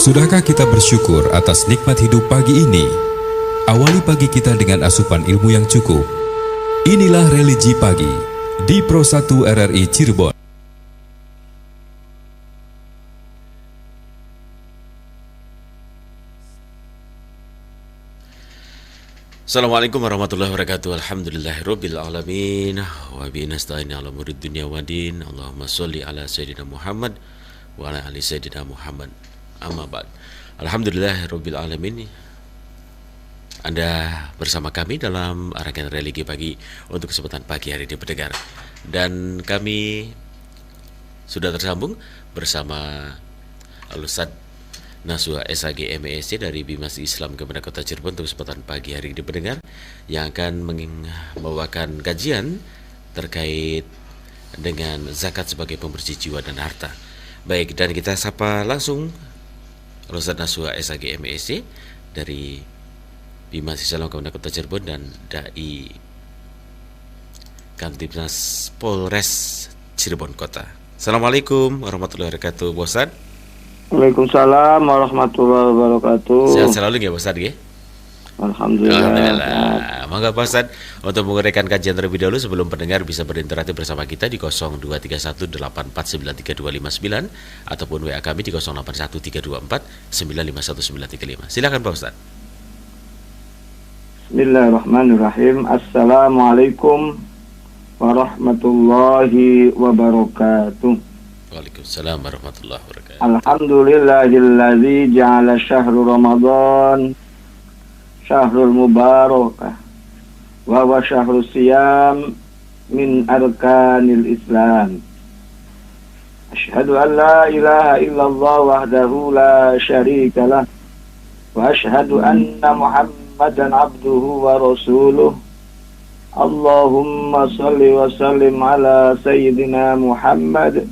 Sudahkah kita bersyukur atas nikmat hidup pagi ini? Awali pagi kita dengan asupan ilmu yang cukup. Inilah Religi Pagi di Pro 1 RRI Cirebon. Assalamualaikum warahmatullahi wabarakatuh. Alhamdulillahirabbil alamin wa bihi nasta'in ala umuri dunya waddin. Allahumma shalli ala sayyidina Muhammad wa ala ali sayyidina Muhammad. Amma ba'd. Alhamdulillahirabbil alamin. Anda bersama kami dalam rangkaian Religi Pagi untuk kesempatan pagi hari ini pendengar. Dan kami sudah tersambung bersama Al-Ustaz Nasuha SAG MESC dari Bimas Islam Kementerian Kota Cirebon untuk kesempatan pagi hari ini pendengar yang akan membawakan kajian terkait dengan zakat sebagai pembersih jiwa dan harta. Baik, dan kita sapa langsung Ustaz Nasuha SAG MESC dari Bimas Islam Kementerian Kota Cirebon dan Dai Kantipnas Polres Cirebon Kota. Assalamualaikum warahmatullahi wabarakatuh, Pak Ustaz. Waalaikumsalam warahmatullahi wabarakatuh. Sehat selalu ya Pak Ustaz ya? Alhamdulillah. Monggo Pak Ustaz untuk menguraikan kajian terlebih dahulu sebelum pendengar bisa berinteraksi bersama kita di 0231849329 ataupun WA kami di 081324951935. Silakan Pak Ustaz. Bismillahirrahmanirrahim. Assalamualaikum warahmatullahi wabarakatuh. Waalaikumsalam warahmatullahi wabarakatuh. Alhamdulillahilladzi ja'ala syahru Ramadan syahrul mubarakah wa huwa syahrus siyam min arkanil Islam. Asyhadu an la ilaha illallah wahdahu la syarika lah wa asyhadu anna Muhammadan abduhu wa rasuluh. Allahumma salli wa sallim ala sayyidina Muhammad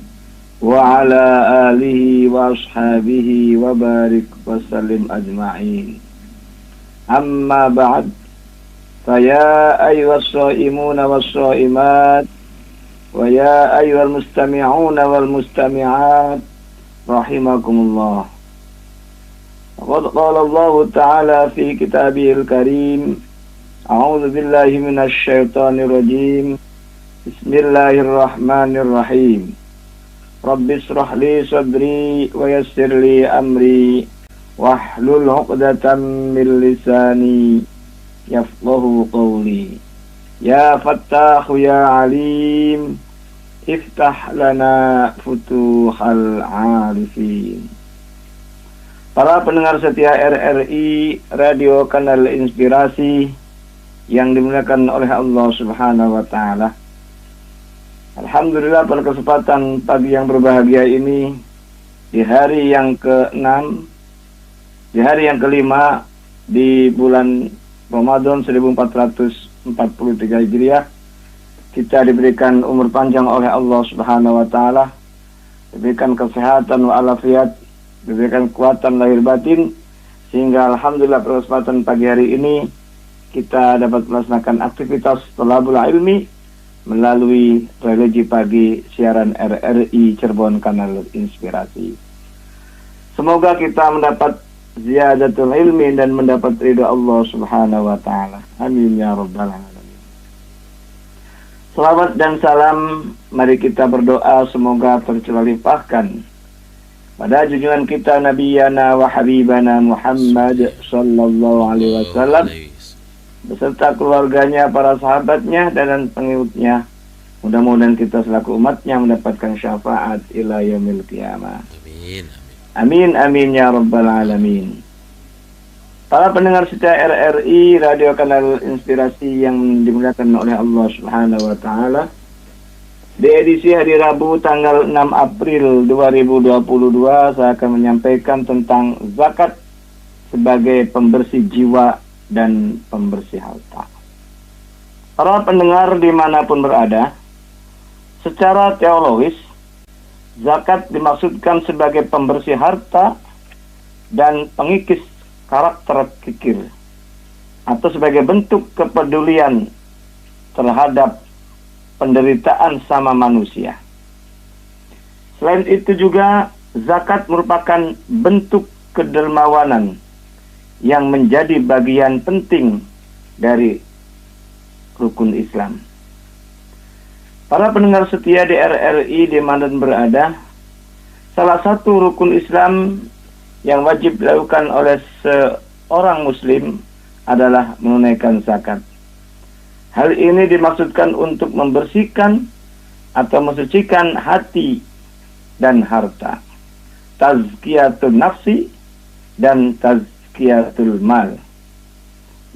wa ala alihi wa ashabihi wa barik wa sallim ajma'in. Amma ba'd, faya ayyuhas shaimuna was shaimat wa ya ayyuhal mustami'una wal mustami'at rahimakumullah. Qad qala Allah ta'ala fi kitabihil karim, a'udzu billahi minasy syaithanir rajim. Bismillahirrahmanirrahim. Rabbi shrah li sadri wa yassir li amri wahlul 'uqdatam min lisani yafqahu qawli. Ya Fattahu ya Alim, iftah lana futuhal arifin. Para pendengar setia RRI Radio Kanal Inspirasi yang dimuliakan oleh Allah Subhanahu wa taala. Alhamdulillah pada kesempatan pagi yang berbahagia ini di hari yang ke-6, di hari yang ke-5 di bulan Ramadan 1443 Hijriah, kita diberikan umur panjang oleh Allah Subhanahu wa taala, diberikan kesehatan walafiat, diberikan kekuatan lahir batin, sehingga alhamdulillah pada kesempatan pagi hari ini kita dapat melaksanakan aktivitas thalabul ilmi melalui Religi Pagi siaran RRI Cirebon Kanal Inspirasi. Semoga kita mendapat ziyadatul ilmi dan mendapat ridha Allah Subhanahu wa taala. Amin ya rabbal alamin. Salawat dan salam mari kita berdoa semoga tercurahkan pada junjungan kita Nabiyana wa Habibana Muhammad sallallahu alaihi wasallam beserta keluarganya, para sahabatnya, dan pengikutnya. Mudah-mudahan kita selaku umatnya mendapatkan syafaat ila yaumil qiyamah. Amin. Amin amin ya rabbal alamin. Para pendengar setia RRI Radio Kanal Inspirasi yang dimuliakan oleh Allah Subhanahu wa taala, di edisi hari Rabu tanggal 6 April 2022 saya akan menyampaikan tentang zakat sebagai pembersih jiwa dan pembersih harta. Para pendengar dimanapun berada, secara teologis zakat dimaksudkan sebagai pembersih harta dan pengikis karakter kikir, atau sebagai bentuk kepedulian terhadap penderitaan sama manusia. Selain itu juga zakat merupakan bentuk kedermawanan yang menjadi bagian penting dari rukun Islam. Para pendengar setia di RRI dimanapun berada, salah satu rukun Islam yang wajib dilakukan oleh seorang muslim adalah menunaikan zakat. Hal ini dimaksudkan untuk membersihkan atau mensucikan hati dan harta, tazkiyatun nafsi dan tazkiyatul mal.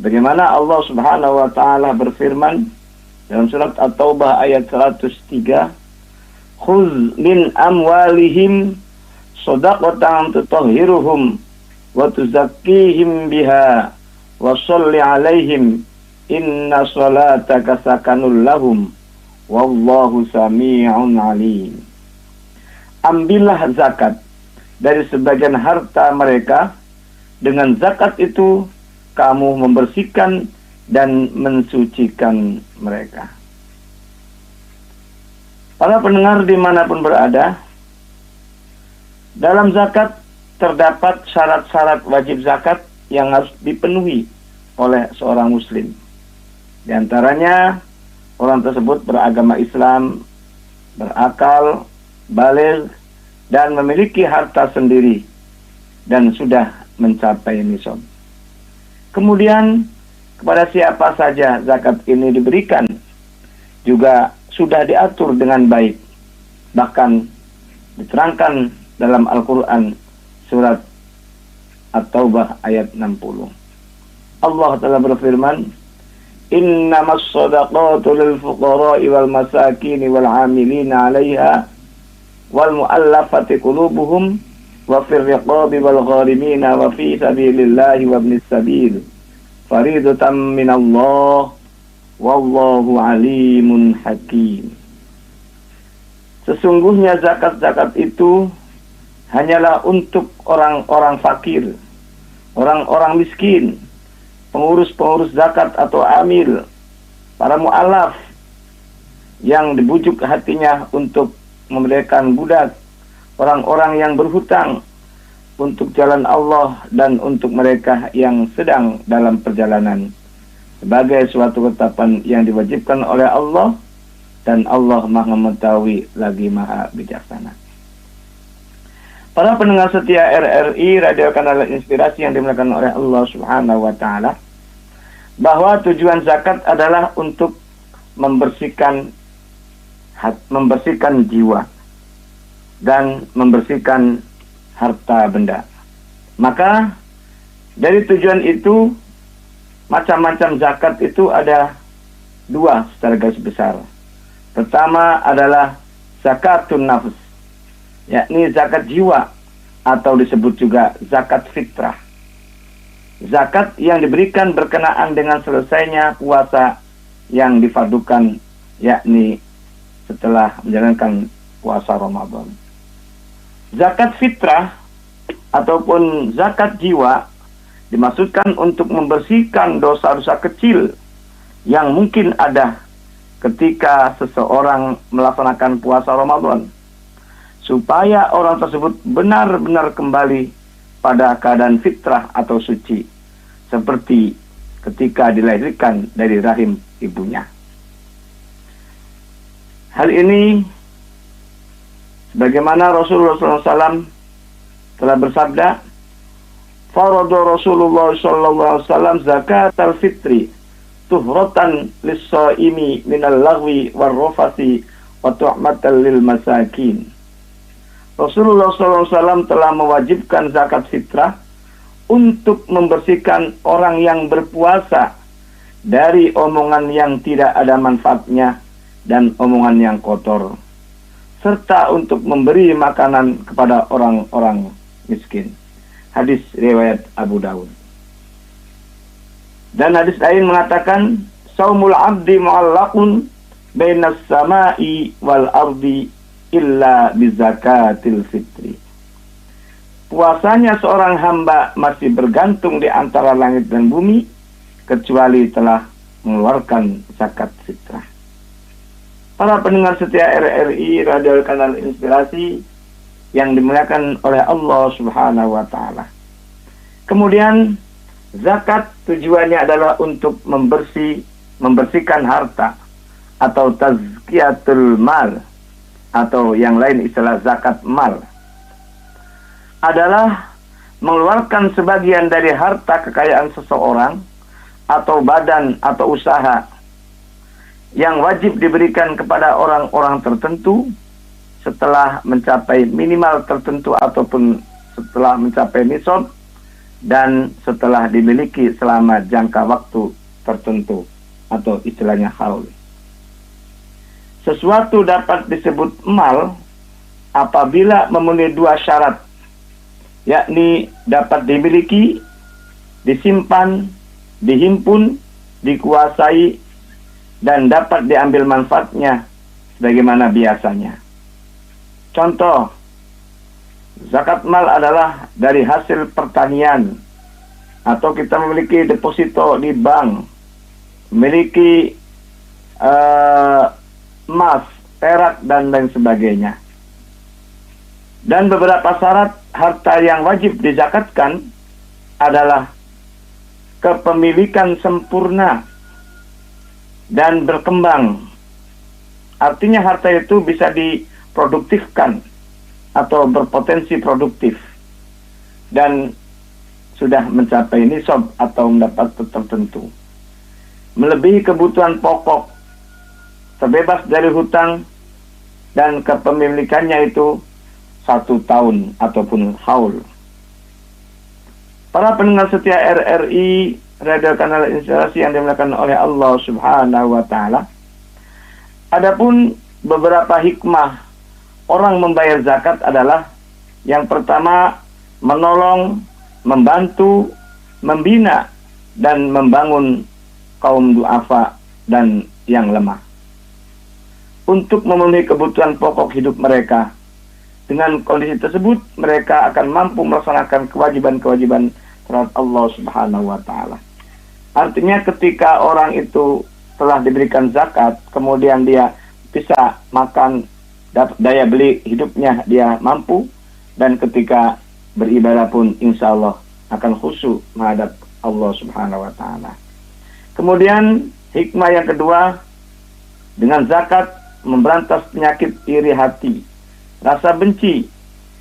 Bagaimana Allah Subhanahu wa taala berfirman dalam surat At-Taubah ayat 103, "Khudz min amwalihim shadaqatan tutahhiruhum wa tuzakkihim biha wa sholli 'alaihim inna sholataka sakanul lahum wallahu sami'un 'alim." Ambillah zakat dari sebagian harta mereka. Dengan zakat itu kamu membersihkan dan mensucikan mereka. Para pendengar dimanapun berada, dalam zakat terdapat syarat-syarat wajib zakat yang harus dipenuhi oleh seorang muslim. Di antaranya, orang tersebut beragama Islam, berakal, baligh, dan memiliki harta sendiri, dan sudah mencapai nisab. Kemudian kepada siapa saja zakat ini diberikan juga sudah diatur dengan baik. Bahkan diterangkan dalam Al-Quran surat At-Taubah ayat 60. Allah telah berfirman, "Innamas shadaqatu lil fuqara'i wal masakin wal 'amilina 'alaiha wal mu'allafati qulubuhum wa fir riqabi wal gharimina wa fi sabilillahi wa ibnis sabil faridatan minallah wallahu alimun hakim." Sesungguhnya zakat-zakat itu hanyalah untuk orang-orang fakir, orang-orang miskin, pengurus-pengurus zakat atau amil, para mu'alaf yang dibujuk hatinya untuk memerdekakan budak, orang-orang yang berhutang untuk jalan Allah, dan untuk mereka yang sedang dalam perjalanan, sebagai suatu ketetapan yang diwajibkan oleh Allah, dan Allah Maha Mengetahui lagi Maha Bijaksana. Para pendengar setia RRI Radio Kanal Inspirasi yang dimuliakan oleh Allah Subhanahu wa taala, bahwa tujuan zakat adalah untuk membersihkan jiwa dan membersihkan harta benda. Maka dari tujuan itu, macam-macam zakat itu ada dua secara garis besar. Pertama adalah zakatun nafs, yakni zakat jiwa atau disebut juga zakat fitrah. Zakat yang diberikan berkenaan dengan selesainya puasa yang difardukan, yakni setelah menjalankan puasa Ramadan. Zakat fitrah ataupun zakat jiwa dimaksudkan untuk membersihkan dosa-dosa kecil yang mungkin ada ketika seseorang melaksanakan puasa Ramadan, supaya orang tersebut benar-benar kembali pada keadaan fitrah atau suci, seperti ketika dilahirkan dari rahim ibunya. Hal ini sebagaimana Rasulullah SAW telah bersabda, "Farada Rasulullah SAW zakat al-fitri tuhratan lis-shaimi minal lagwi war-rafasi wa tuhmatan lil masakin." Rasulullah SAW telah mewajibkan zakat fitrah untuk membersihkan orang yang berpuasa dari omongan yang tidak ada manfaatnya dan omongan yang kotor, serta untuk memberi makanan kepada orang-orang miskin. Hadis riwayat Abu Daud. Dan hadis lain mengatakan, "Saumul abdi mu'allaqun bainas sama'i wal ardi illa bizakatil fitri." Puasanya seorang hamba masih bergantung di antara langit dan bumi, kecuali telah mengeluarkan zakat fitrah. Para pendengar setia RRI Radio Kanal Inspirasi yang dimuliakan oleh Allah Subhanahu wa taala, Kemudian zakat tujuannya adalah untuk membersihkan harta atau tazkiyatul mal, atau yang lain istilah zakat mal, adalah mengeluarkan sebagian dari harta kekayaan seseorang atau badan atau usaha yang wajib diberikan kepada orang-orang tertentu setelah mencapai minimal tertentu ataupun setelah mencapai nisab dan setelah dimiliki selama jangka waktu tertentu atau istilahnya haul. Sesuatu dapat disebut mal apabila memenuhi dua syarat, yakni dapat dimiliki, disimpan, dihimpun, dikuasai, dan dapat diambil manfaatnya sebagaimana biasanya. Contoh, zakat mal adalah dari hasil pertanian, atau kita memiliki deposito di bank, memiliki emas, perak, dan lain sebagainya. Dan beberapa syarat harta yang wajib dizakatkan adalah kepemilikan sempurna dan berkembang. Artinya harta itu bisa diproduktifkan atau berpotensi produktif dan sudah mencapai nisab atau mendapat tertentu. Melebihi kebutuhan pokok, terbebas dari hutang, dan kepemilikannya itu 1 tahun ataupun haul. Para pendengar setia RRI Radio Kanal Inspirasi yang dimuliakan oleh Allah Subhanahu wa taala. Adapun beberapa hikmah orang membayar zakat adalah yang pertama, menolong, membantu, membina dan membangun kaum duafa dan yang lemah untuk memenuhi kebutuhan pokok hidup mereka. Dengan kondisi tersebut, mereka akan mampu melaksanakan kewajiban-kewajiban terhadap Allah Subhanahu wa taala. Artinya ketika orang itu telah diberikan zakat, kemudian dia bisa makan, daya beli hidupnya dia mampu, dan ketika beribadah pun insya Allah akan khusyuk menghadap Allah Subhanahu wa taala. Kemudian hikmah yang kedua, dengan zakat memberantas penyakit iri hati, rasa benci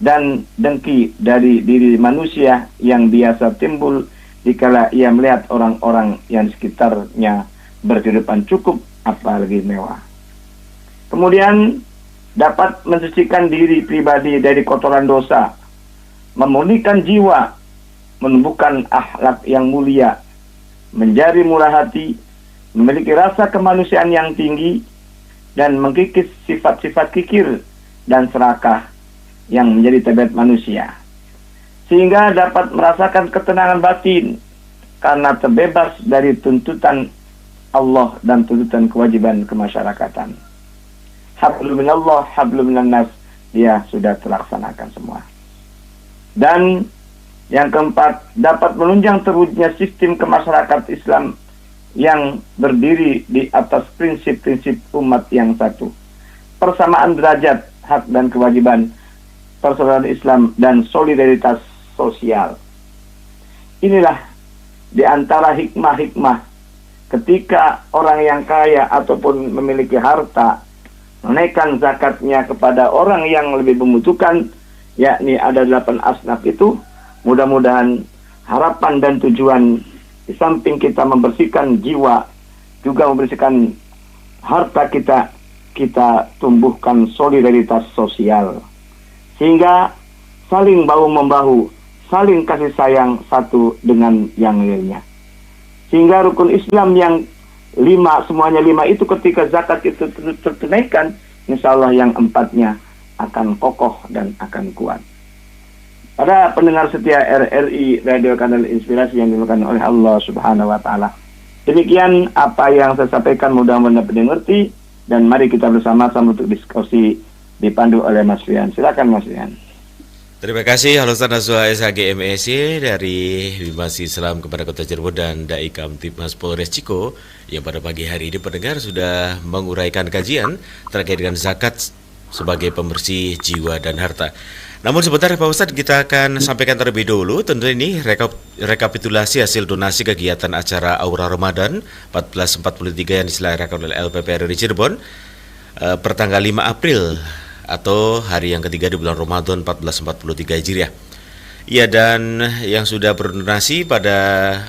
dan dengki dari diri manusia yang biasa timbul dikala ia melihat orang-orang yang di sekitarnya berkehidupan cukup apalagi mewah. Kemudian dapat mensucikan diri pribadi dari kotoran dosa, memulihkan jiwa, menumbuhkan akhlak yang mulia, menjadi murah hati, memiliki rasa kemanusiaan yang tinggi, dan mengkikis sifat-sifat kikir dan serakah yang menjadi tabiat manusia, sehingga dapat merasakan ketenangan batin karena terbebas dari tuntutan Allah dan tuntutan kewajiban kemasyarakatan. Hablum minallah, hablum minannas, dia sudah terlaksanakan semua. Dan yang keempat, dapat menunjang terwujudnya sistem kemasyarakatan Islam yang berdiri di atas prinsip-prinsip umat yang satu, persamaan derajat, hak dan kewajiban, persaudaraan Islam, dan solidaritas sosial. Inilah di antara hikmah-hikmah ketika orang yang kaya ataupun memiliki harta menaikkan zakatnya kepada orang yang lebih membutuhkan, yakni ada 8 asnaf itu. Mudah-mudahan harapan dan tujuan di samping kita membersihkan jiwa, juga membersihkan harta kita, kita tumbuhkan solidaritas sosial, sehingga saling bahu-membahu, saling kasih sayang satu dengan yang lainnya. Sehingga rukun Islam yang 5, semuanya 5 itu ketika zakat itu tertunaikan, insya Allah yang 4-nya akan kokoh dan akan kuat. Pada pendengar setia RRI Radio Kanal Inspirasi yang dimuliakan oleh Allah Subhanahu wa taala. Demikian apa yang saya sampaikan, mudah-mudahan dapat dimengerti, dan mari kita bersama-sama untuk diskusi dipandu oleh Mas Rian. Silakan Mas Rian. Terima kasih Ustaz Naswa SHG MEC dari Bimas Islam kepada Kota Cirebon dan Dai Kamtibmas Polres Ciko yang pada pagi hari ini pendengar sudah menguraikan kajian terkait dengan zakat sebagai pembersih jiwa dan harta. Namun sebentar Pak Ustadz, kita akan sampaikan terlebih dahulu tentu ini rekapitulasi hasil donasi kegiatan acara Aura Ramadan 1443 yang diselenggarakan oleh LPP RRI Cirebon pertanggal 5 April atau hari yang ketiga di bulan Ramadan 1443 Hijriah. Iya, dan yang sudah berdonasi pada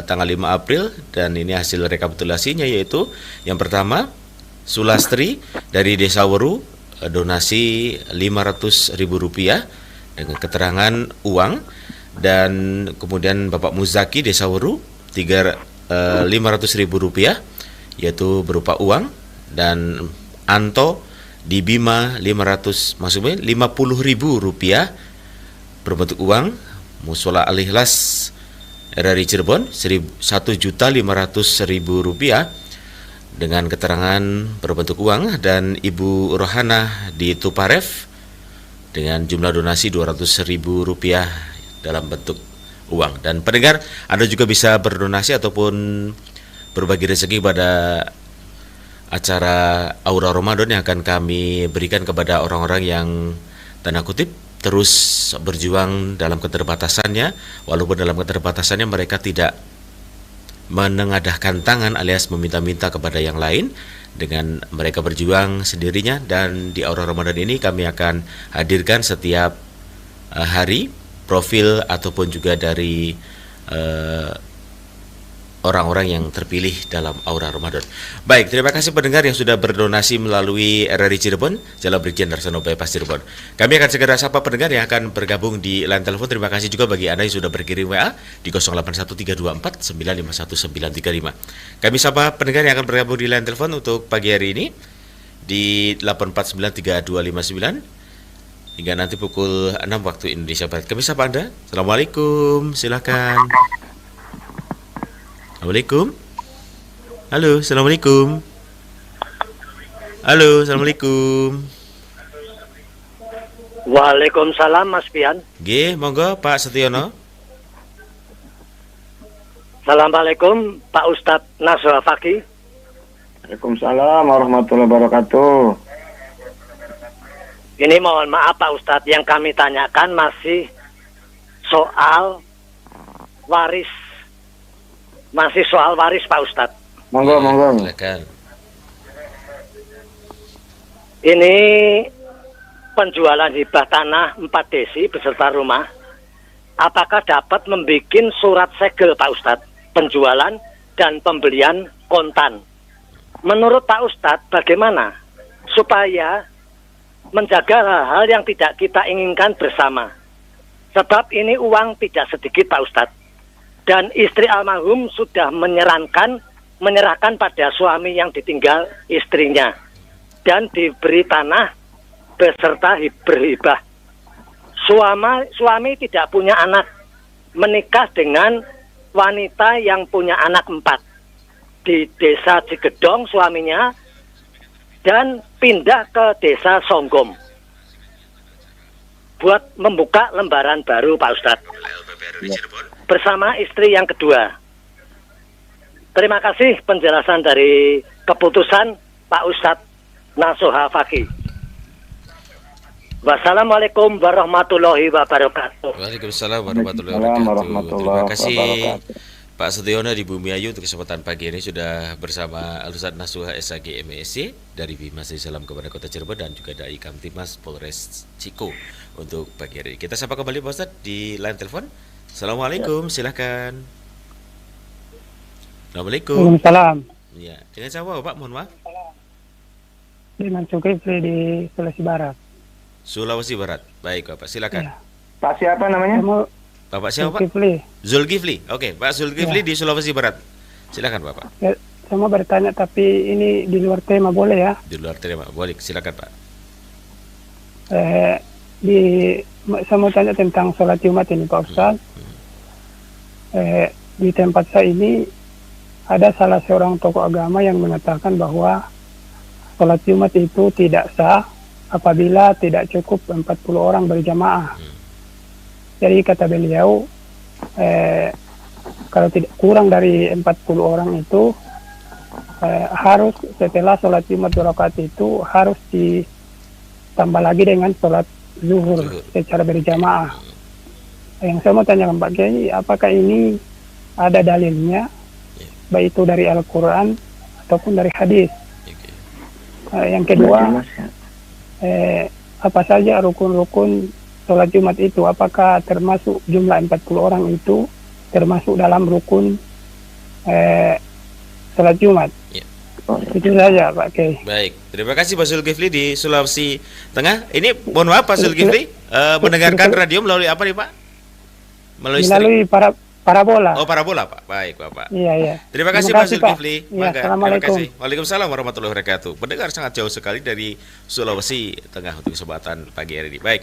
tanggal 5 April, dan ini hasil rekapitulasinya, yaitu yang pertama Sulastri dari Desa Weru, donasi Rp500.000 dengan keterangan uang, dan kemudian Bapak Muzaki Desa Weru Rp500.000 yaitu berupa uang, dan Anto di Bima Rp50.000 berbentuk uang. Musola Al-Ikhlas RRI Cirebon Rp1.500.000 dengan keterangan berbentuk uang, dan Ibu Rohana di Tuparef dengan jumlah donasi Rp200.000 dalam bentuk uang. Dan pendengar, Anda juga bisa berdonasi ataupun berbagi rezeki pada acara Aura Ramadan yang akan kami berikan kepada orang-orang yang tanda kutip terus berjuang dalam keterbatasannya, walaupun dalam keterbatasannya mereka tidak menengadahkan tangan alias meminta-minta kepada yang lain, dengan mereka berjuang sendirinya. Dan di Aura Ramadan ini kami akan hadirkan setiap hari profil ataupun juga dari orang-orang yang terpilih dalam Aura Ramadan. Baik, terima kasih pendengar yang sudah berdonasi melalui RRI Cirebon, Jalan Brigjen Darsono Bypass Cirebon. Kami akan segera sapa pendengar yang akan bergabung di line telepon. Terima kasih juga bagi Anda yang sudah berkirim WA di 081324951935. Kami sapa pendengar yang akan bergabung di line telepon untuk pagi hari ini di 8493259 hingga nanti pukul 6 waktu Indonesia Barat. Kami sapa Anda. Assalamualaikum, silakan. Assalamualaikum. Halo, assalamualaikum. Halo, assalamualaikum. Waalaikumsalam Mas Pian. Nggih, monggo Pak Setiono. Assalamualaikum Pak Ustadz Nasuha Fakih. Waalaikumsalam warahmatullahi wabarakatuh. Ini mohon maaf Pak Ustadz, yang kami tanyakan masih soal waris. Masih soal waris Pak Ustadz. Monggo. Silakan. Ini penjualan hibah tanah 4 desi beserta rumah. Apakah dapat membuat surat segel Pak Ustadz? Penjualan dan pembelian kontan. Menurut Pak Ustadz bagaimana supaya menjaga hal-hal yang tidak kita inginkan bersama? Sebab ini uang tidak sedikit Pak Ustadz. Dan istri almarhum sudah menyerahkan pada suami yang ditinggal istrinya, dan diberi tanah beserta berhibah. Suami tidak punya anak, menikah dengan wanita yang punya anak 4 di desa Cigedong suaminya, dan pindah ke desa Songgom buat membuka lembaran baru Pak Ustadz bersama istri yang kedua. Terima kasih penjelasan dari keputusan Pak Ustadz Nasuha Fakih. Wassalamualaikum warahmatullahi wabarakatuh. Waalaikumsalam warahmatullahi wabarakatuh. Terima kasih Pak Setiono di Bumi Ayu untuk kesempatan pagi ini sudah bersama Al-Ustadz Nasuha SAG MSc dari Bima Salam kepada Kota Cirebon, dan juga dari Kamtimas Polres Ciko untuk pagi hari ini. Kita sapa kembali Pak Ustadz di line telepon. Assalamualaikum, silakan. Assalamualaikum. Waalaikumsalam. Ya, dengan siapa Pak? Mohon maaf. Dengan Zulkifli di Sulawesi Barat. Sulawesi Barat. Baik Bapak, silakan. Ya. Pak siapa namanya? Bapak siapa Pak? Zulkifli. Zulkifli. Oke, Pak Zulkifli Ya. di Sulawesi Barat. Silakan Bapak. Ya, saya mau bertanya tapi ini di luar tema, boleh ya? Di luar tema, boleh. Silakan Pak. Saya mau tanya tentang sholat Jumat ini Pak Ustaz. Di tempat saya ini ada salah seorang tokoh agama yang mengatakan bahwa sholat Jumat itu tidak sah apabila tidak cukup 40 orang berjamaah. Jadi kata beliau, kalau tidak kurang dari 40 orang itu harus setelah sholat Jumat 2 rakaat itu harus ditambah lagi dengan sholat zuhur Zuhur. secara berjamaah. Yang saya mau tanyakan Pak Kiai, apakah ini ada dalilnya, Ya. baik itu dari Al-Quran ataupun dari hadis? Oke. Yang kedua, Mas, ya. apa saja rukun-rukun sholat Jumat itu? Apakah termasuk jumlah 40 orang itu termasuk dalam rukun sholat Jumat? Ya. Itu saja Pak Kiai. Baik, terima kasih Pak Zulkifli di Sulawesi Tengah. Ini mohon maaf Pak Zulkifli, mendengarkan radio melalui apa nih Pak? Melalui Melalui parabola. Oh, parabola Pak. Baik Bapak. Iya, iya. Terima kasih Terima Pak kasih, Zulkifli. Pak. Iya, Mangga, terima Assalamualaikum. kasih. Waalaikumsalam warahmatullahi wabarakatuh. Pendengar sangat jauh sekali dari Sulawesi Tengah untuk kesempatan pagi hari ini. Baik,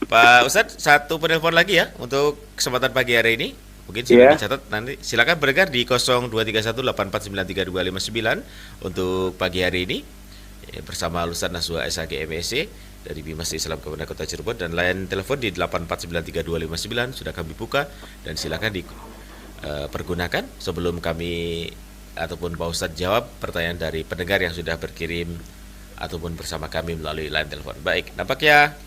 Pak Ustadz, satu penelpon lagi ya untuk kesempatan pagi hari ini. Mungkin sudah Iya. dicatat nanti. Silakan berdengar di 0231849329 untuk pagi hari ini bersama Lulusan Naswa SHG MEC dari Bimas Islam Kabupaten Kota Cirebon, dan lain telepon di 84933259 sudah kami buka dan silakan pergunakan sebelum kami ataupun Pak Ustadz jawab pertanyaan dari pendengar yang sudah berkirim ataupun bersama kami melalui line telepon. Baik, nampaknya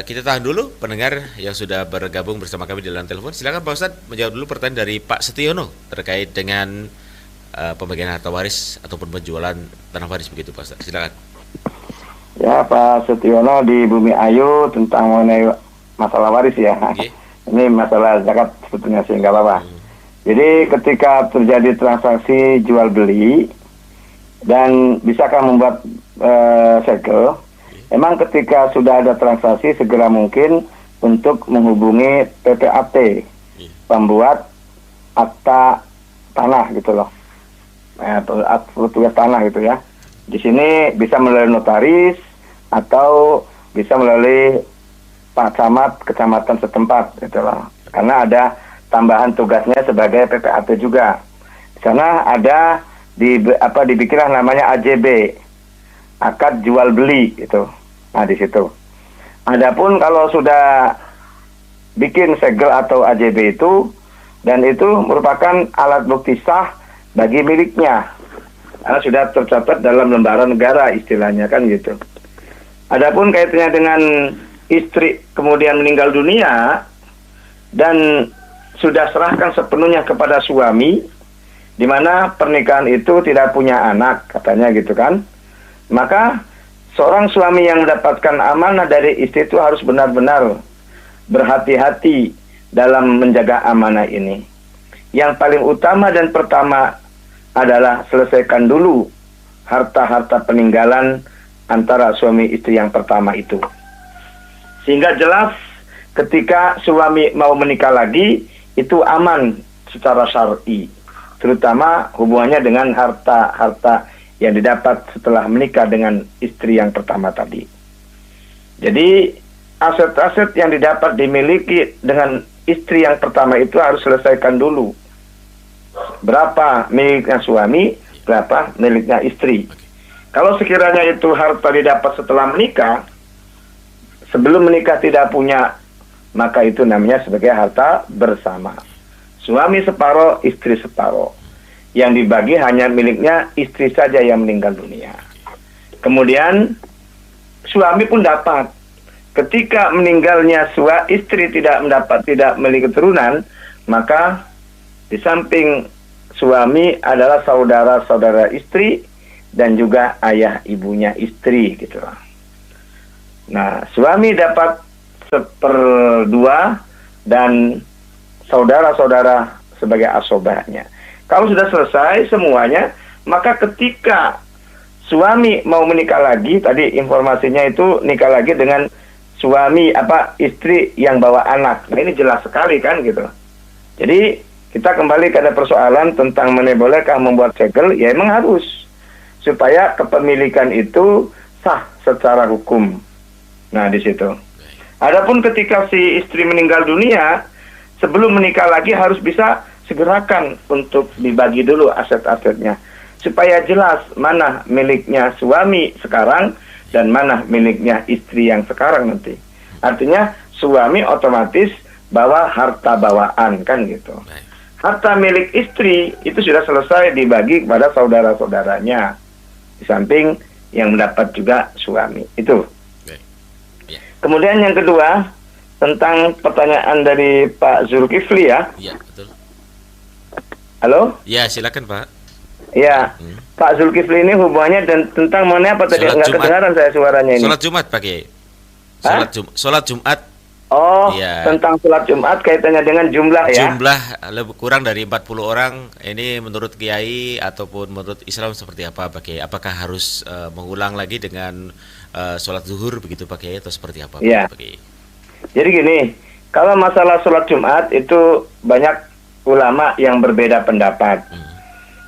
kita tahan dulu pendengar yang sudah bergabung bersama kami di line telepon. Silakan Pak Ustadz menjawab dulu pertanyaan dari Pak Setiono terkait dengan pembagian harta waris ataupun penjualan tanah waris begitu Pak Ustadz. Silakan. Ya, Pak Setiono di Bumi Ayu tentang mengenai masalah waris ya. Oke. Ini masalah zakat sebetulnya sih nggak apa-apa. Jadi ketika terjadi transaksi jual beli dan bisakah membuat segel, emang ketika sudah ada transaksi segera mungkin untuk menghubungi PPAT, pembuat akta tanah gitu loh, petugas tanah gitu ya. Di sini bisa melalui notaris atau bisa melalui Pak Camat kecamatan setempat gitu loh. Karena ada tambahan tugasnya sebagai PPAT juga. Di sana ada dibikinlah namanya AJB, akad jual beli gitu. Nah, di situ. Adapun kalau sudah bikin segel atau AJB itu, dan itu merupakan alat bukti sah bagi miliknya. Karena sudah tercatat dalam lembaran negara istilahnya kan gitu. Adapun kaitannya dengan istri kemudian meninggal dunia dan sudah serahkan sepenuhnya kepada suami, di mana pernikahan itu tidak punya anak katanya gitu kan, maka seorang suami yang mendapatkan amanah dari istri itu harus benar-benar berhati-hati dalam menjaga amanah ini. Yang paling utama dan pertama adalah selesaikan dulu harta-harta peninggalan antara suami istri yang pertama itu. Sehingga jelas ketika suami mau menikah lagi itu aman secara syar'i, terutama hubungannya dengan harta-harta yang didapat setelah menikah dengan istri yang pertama tadi. Jadi aset-aset yang didapat dimiliki dengan istri yang pertama itu harus selesaikan dulu. Berapa miliknya suami, berapa miliknya istri. Kalau sekiranya itu harta didapat setelah menikah, sebelum menikah tidak punya, maka itu namanya sebagai harta bersama. Suami separuh, istri separuh. Yang dibagi hanya miliknya istri saja yang meninggal dunia. Kemudian suami pun dapat. Ketika meninggalnya istri tidak memiliki keturunan, maka di samping suami adalah saudara-saudara istri dan juga ayah ibunya istri gitu. Nah, suami dapat 1/2 dan saudara-saudara sebagai asobahnya. Kalau sudah selesai semuanya, maka ketika suami mau menikah lagi, tadi informasinya itu nikah lagi dengan istri yang bawa anak. Nah, ini jelas sekali kan gitu. Jadi kita kembali pada persoalan tentang bolehkah membuat segel, ya emang harus supaya kepemilikan itu sah secara hukum. Nah, di situ. Adapun ketika si istri meninggal dunia, sebelum menikah lagi harus bisa segerakan untuk dibagi dulu aset-asetnya supaya jelas mana miliknya suami sekarang dan mana miliknya istri yang sekarang nanti. Artinya suami otomatis bawa harta bawaan kan gitu. Harta milik istri itu sudah selesai dibagi kepada saudara-saudaranya, di samping yang mendapat juga suami itu. Kemudian yang kedua, tentang pertanyaan dari Pak Zulkifli ya. Iya, betul. Halo? Ya, silakan Pak. Ya, Pak Zulkifli ini hubungannya dan tentang mengenai apa tadi? Sholat Nggak Jumat. kedengaran saya suaranya ini. Sholat Jumat Pak Kiai. Hah? Sholat Jumat. Oh, Iya. tentang sholat Jumat kaitannya dengan jumlah ya. Jumlah kurang dari 40 orang. Ini menurut Kiai ataupun menurut Islam seperti apa Pak Kiai? Apakah harus mengulang lagi dengan sholat zuhur begitu Pak Kiai atau seperti apa Iya. Pak Kiai? Jadi gini, kalau masalah sholat Jumat itu banyak ulama yang berbeda pendapat.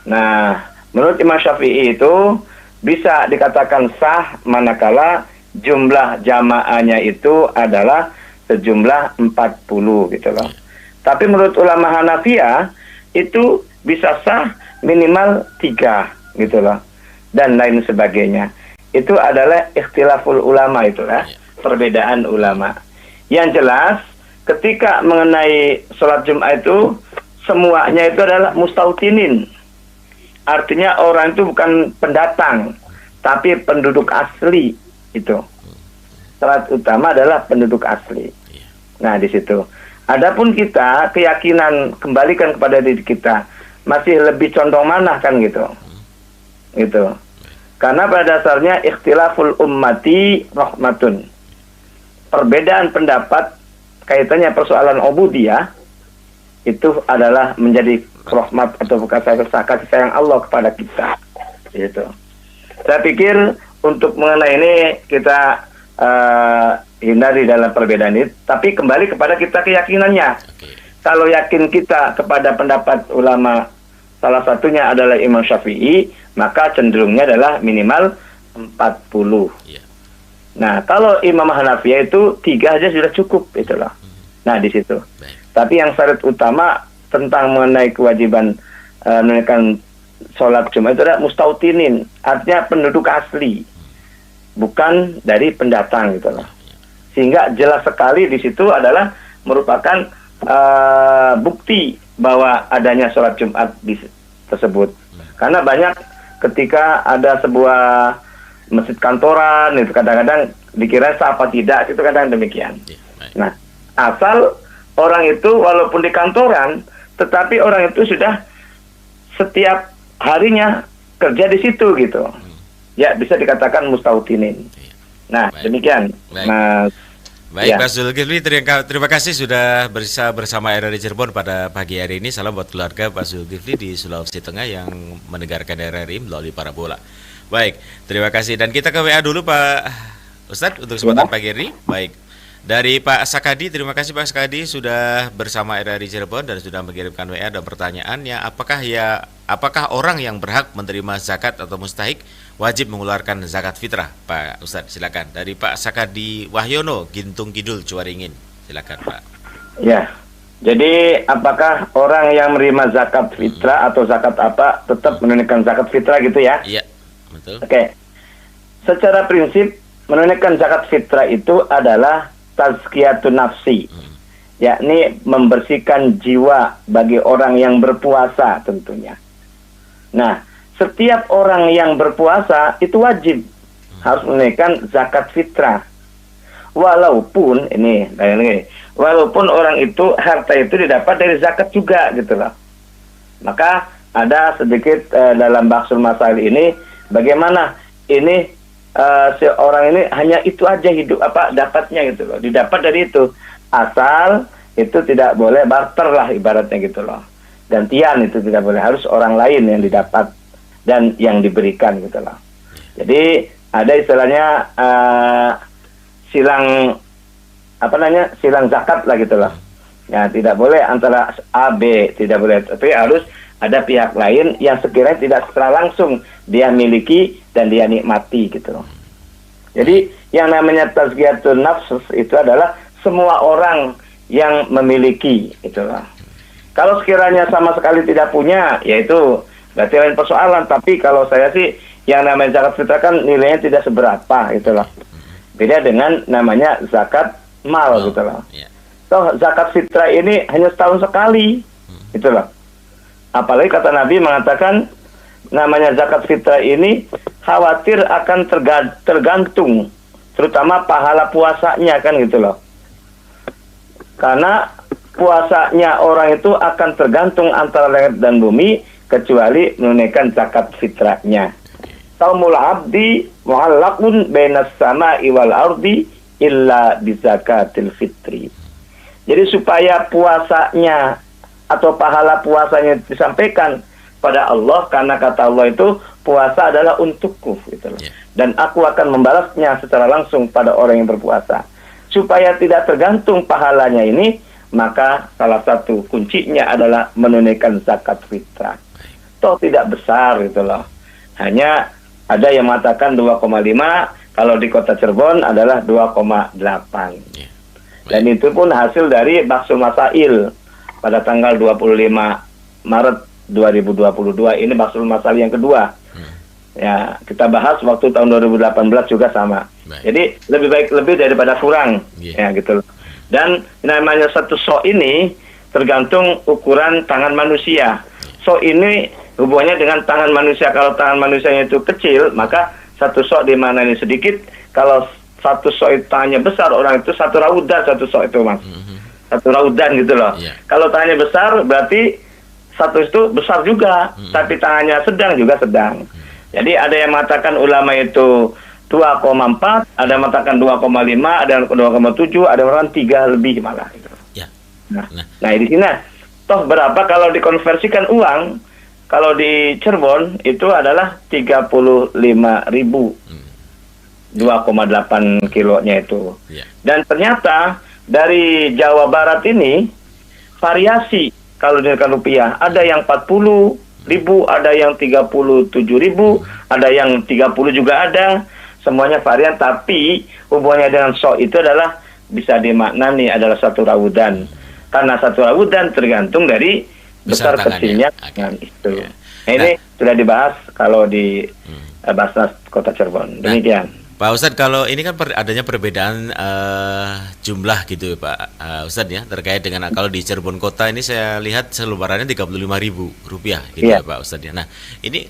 Nah, menurut Imam Syafi'i itu bisa dikatakan sah manakala jumlah jamaahnya itu adalah sejumlah 40 gitu loh. Tapi menurut ulama Hanafiyah itu bisa sah minimal 3 gitu loh. Dan lain sebagainya. Itu adalah ikhtilaful ulama itulah, perbedaan ulama. Yang jelas ketika mengenai sholat Jumat itu semuanya itu adalah mustautinin. Artinya orang itu bukan pendatang, tapi penduduk asli itu. Syarat utama adalah penduduk asli. Nah, di situ. Adapun kita keyakinan kembalikan kepada diri kita masih lebih condong mana kan gitu. Gitu. Karena pada dasarnya ikhtilaful ummati rahmatun. Perbedaan pendapat kaitannya persoalan ubudiyah itu adalah menjadi rahmat atau kasih sayang Allah kepada kita. Gitu. Saya pikir untuk mengenai ini kita hindari dalam perbedaan ini, tapi kembali kepada kita keyakinannya. Kalau yakin kita kepada pendapat ulama salah satunya adalah Imam Syafi'i, maka cenderungnya adalah minimal 40. Nah, kalau Imam Hanafiyah itu 3 aja sudah cukup, itulah. Nah, di situ. Tapi yang syarat utama tentang mengenai kewajiban menunaikan sholat Jumat itu adalah mustautinin, artinya penduduk asli, bukan dari pendatang gitu loh. Sehingga jelas sekali di situ adalah merupakan bukti bahwa adanya sholat Jumat tersebut. Karena banyak ketika ada sebuah masjid kantoran itu kadang-kadang dikira sah apa tidak, itu kadang demikian. Nah, asal orang itu walaupun di kantoran, tetapi orang itu sudah setiap harinya kerja di situ gitu. Ya, bisa dikatakan mustautinin. Nah, demikian. Mas. Baik, Ya. Pak Zulkifli, terima kasih sudah bersama RRI Cirebon pada pagi hari ini. Salam buat keluarga Pak Zulkifli di Sulawesi Tengah yang mendengarkan RRI melalui parabola. Baik, terima kasih. Dan kita ke WA dulu Pak Ustadz untuk kesempatan pagi hari. Baik, dari Pak Sakadi, terima kasih Pak Sakadi sudah bersama RRI Cirebon dan sudah mengirimkan WA dan pertanyaannya, apakah orang yang berhak menerima zakat atau mustahik wajib mengeluarkan zakat fitrah? Pak Ustadz, silakan. Dari Pak Sakadi Wahyono, Gintung Kidul, Cuaringin. Silakan Pak. Ya, jadi apakah orang yang menerima zakat fitrah atau zakat apa tetap menunaikan zakat fitrah gitu ya? Iya, betul. Oke. Secara prinsip menunaikan zakat fitrah itu adalah tazkiyatun nafsi, yakni membersihkan jiwa bagi orang yang berpuasa tentunya. Nah, setiap orang yang berpuasa itu wajib harus menunaikan zakat fitrah. Walaupun walaupun orang itu harta itu didapat dari zakat juga gitu loh. Maka ada sedikit dalam Bahsul Masail ini bagaimana ini seorang ini hanya itu aja hidup dapatnya gitu loh, didapat dari itu, asal itu tidak boleh barter lah ibaratnya gitu loh, gantian itu tidak boleh, harus orang lain yang didapat dan yang diberikan gitu loh. Jadi ada istilahnya silang zakat lah gitu loh. Ya, tidak boleh antara A B, tidak boleh, tapi harus ada pihak lain yang sekiranya tidak secara langsung dia miliki dan dia nikmati gitu loh. Jadi yang namanya tazkiyatun nafs itu adalah semua orang yang memiliki itulah. Kalau sekiranya sama sekali tidak punya, yaitu berarti lain persoalan. Tapi kalau saya sih yang namanya zakat fitrah kan nilainya tidak seberapa itulah. Beda dengan namanya zakat mal gitulah. So, zakat fitrah ini hanya setahun sekali itulah. Apalagi kata Nabi mengatakan namanya zakat fitrah ini khawatir akan tergantung terutama pahala puasanya kan gitu loh. Karena puasanya orang itu akan tergantung antara langit dan bumi kecuali menunaikan zakat fitrahnya. Saumul abdi mu'allaqun bainas sama'i wal ardi illa bi zakatil fitri. Jadi supaya puasanya atau pahala puasanya disampaikan pada Allah, karena kata Allah itu puasa adalah untukku gitu loh. Dan aku akan membalasnya secara langsung pada orang yang berpuasa. Supaya tidak tergantung pahalanya ini, maka salah satu kuncinya adalah menunaikan zakat fitrah. Toh tidak besar gitu loh. Hanya ada yang mengatakan 2,5, kalau di kota Cirebon adalah 2,8. Dan itu pun hasil dari Baksul Masail pada tanggal 25 Maret 2022. Ini Baksul Masail yang kedua. Ya, kita bahas waktu tahun 2018 juga sama. Jadi lebih baik lebih daripada kurang. Ya gitu loh. Dan namanya satu sok ini tergantung ukuran tangan manusia. Sok ini hubungannya dengan tangan manusia. Kalau tangan manusianya itu kecil, maka satu sok di mana ini sedikit. Kalau satu sok itu tangannya besar, orang itu satu raudan satu sok itu, Mas. Satu raudan gitu loh. Kalau tangannya besar, berarti satu itu besar juga, tapi tangannya sedang juga sedang. Jadi ada yang mengatakan ulama itu 2,4, ada yang mengatakan 2,5, ada yang 2,7, ada yang mengatakan 3 lebih malah. Gitu. Nah di sini, toh berapa kalau dikonversikan uang? Kalau di Cirebon itu adalah 35.000, 2,8 kilonya itu. Dan ternyata dari Jawa Barat ini variasi kalau dengan rupiah. Ada yang 40.000, ada yang 37.000, ada yang 30 juga ada. Semuanya varian, tapi hubungannya dengan sok itu adalah bisa dimaknani adalah satu raudan. Karena satu raudan tergantung dari besar kecilnya tangan itu. Nah, ini sudah dibahas kalau di Basnas Kota Cirebon. Demikian. Pak Ustadz, kalau ini kan adanya perbedaan jumlah gitu Pak Ustadz ya, terkait dengan kalau di Cirebon Kota ini saya lihat selebarannya Rp35.000 gitu ya Pak Ustadz ya. Nah ini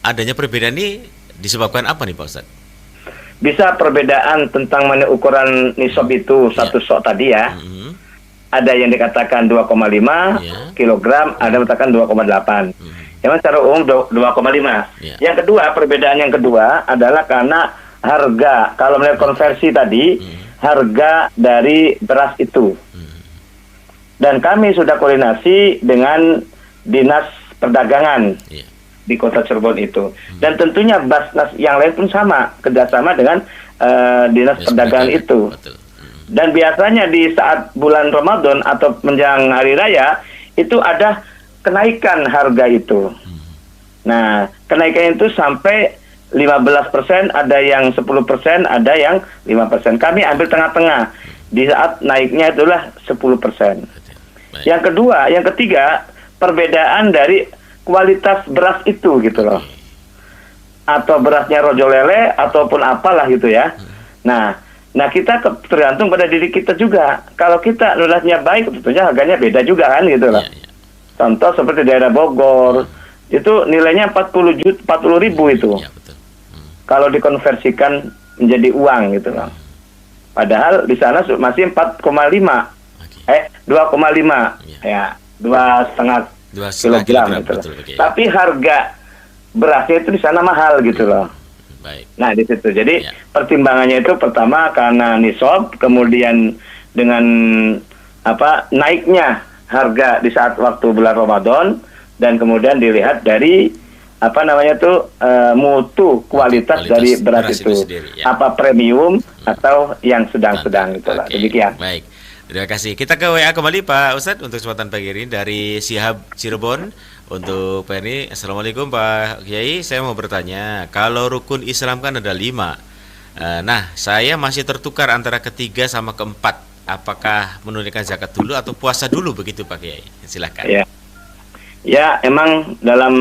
adanya perbedaan ini disebabkan apa nih Pak Ustadz? Bisa perbedaan tentang mana ukuran nisab itu satu sok tadi ya. Ada yang dikatakan 2,5 kilogram, ada yang dikatakan 2,8. Yang secara umum 2,5. Yang kedua, perbedaan yang kedua adalah karena harga. Kalau melihat konversi tadi, harga dari beras itu. Dan kami sudah koordinasi dengan Dinas Perdagangan di Kota Cirebon itu. Dan tentunya Basnas yang lain pun sama, kerjasama dengan Dinas Perdagangan itu. Dan biasanya di saat bulan Ramadan atau menjelang Hari Raya, itu ada kenaikan harga itu. Nah, kenaikan itu sampai 15%, ada yang 10%, ada yang 5%. Kami ambil tengah-tengah. Di saat naiknya itulah 10%. Yang kedua, yang ketiga, perbedaan dari kualitas beras itu gitu loh. Atau berasnya rojo lele ataupun apalah gitu ya. Nah kita tergantung pada diri kita juga. Kalau kita nurasnya baik, tentunya harganya beda juga kan gitu loh. Contoh seperti daerah Bogor, itu nilainya 40.000 itu. Kalau dikonversikan menjadi uang gitu loh. Padahal di sana masih 4,5. 2,5. Ya, 2,5 kilogram gitu loh. Tapi harga berasnya itu di sana mahal gitu loh. Nah di situ. Jadi pertimbangannya itu pertama karena nisab, kemudian dengan naiknya harga di saat waktu bulan Ramadan, dan kemudian dilihat dari mutu kualitas dari beras itu apa premium atau yang sedang-sedang itulah. Demikian. Baik, terima kasih. Kita ke WA kembali Pak Ustadz untuk kesempatan pagi ini dari Sihab Cirebon. Untuk Pak ini, Assalamualaikum Pak Kiai, saya mau bertanya, kalau rukun Islam kan ada 5. Nah, saya masih tertukar antara ketiga sama keempat. Apakah menunaikan zakat dulu atau puasa dulu begitu Pak Kiai? Silakan. Ya, emang dalam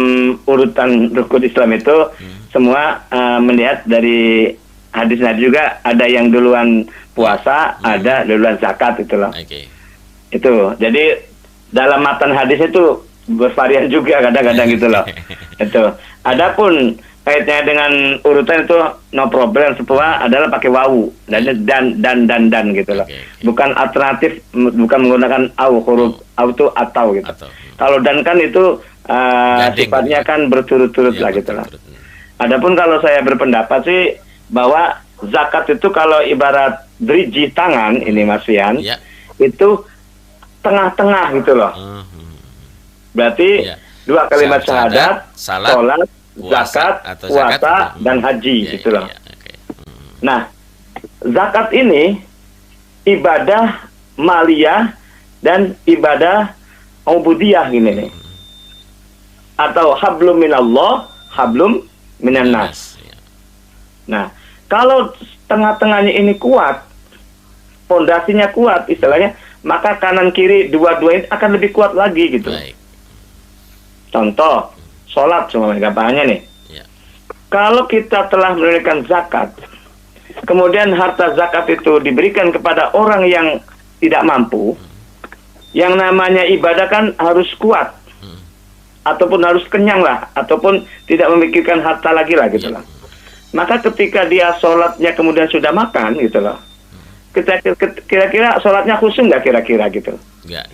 urutan rukun Islam itu semua melihat dari hadis-hadis juga, ada yang duluan puasa, ada duluan zakat itu loh. Itu. Jadi dalam matan hadis itu bervarian juga kadang-kadang gitu loh. Itu. Adapun kaitnya dengan urutan itu no problem, semua adalah pakai wawu dan gitu loh. Oke. Bukan alternatif, bukan menggunakan au, huruf au itu atau gitu. Atau. Kalau dan kan itu Gandeng, sifatnya gitu. kan berturut-turut Iya, lah gitu lah. berturut-turut. Adapun kalau saya berpendapat sih bahwa zakat itu kalau ibarat driji tangan ini Mas Fian, Ya. itu tengah-tengah gitu loh. Berarti Iya. dua kalimat syahadat, salat, sholat, puasa, zakat, atau puasa, zakat, dan haji Iya, gitu loh. iya, oke. Nah, zakat ini ibadah maliyah dan ibadah ubudiyah gini nih. Atau hablum minallah, hablum minan nas. Iya. Nah, kalau tengah-tengahnya ini kuat, pondasinya kuat istilahnya, maka kanan kiri dua-dua ini akan lebih kuat lagi gitu. Baik. Contoh, sholat cuma gampangnya nih. Ya. Kalau kita telah menunaikan zakat, kemudian harta zakat itu diberikan kepada orang yang tidak mampu, yang namanya ibadah kan harus kuat, ataupun harus kenyang lah, ataupun tidak memikirkan harta lagi lah gitu lah. Maka ketika dia sholatnya kemudian sudah makan gitu loh, kira-kira sholatnya khusyuk nggak kira-kira gitu? Enggak.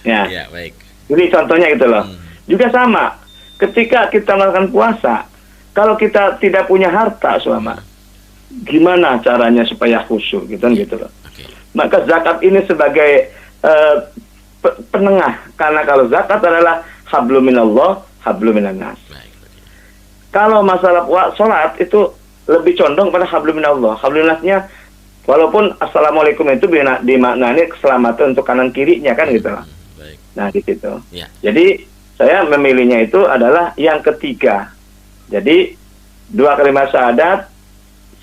Ya. Ya, baik. Ini contohnya gitu loh. Juga sama, ketika kita melakukan puasa, kalau kita tidak punya harta selama, gimana caranya supaya khusyuk gitu kan gitu loh. Oke. Maka zakat ini sebagai penengah, karena kalau zakat adalah hablum minallah, hablum minan nas. Baik. Kalau masalah sholat itu lebih condong pada hablum minallah. Hablum minasnya, walaupun assalamualaikum itu dimaknani keselamatan untuk kanan kirinya kan gitu loh. Baik. Nah di situ. Ya. Jadi saya memilihnya itu adalah yang ketiga. Jadi dua kalimat syahadat,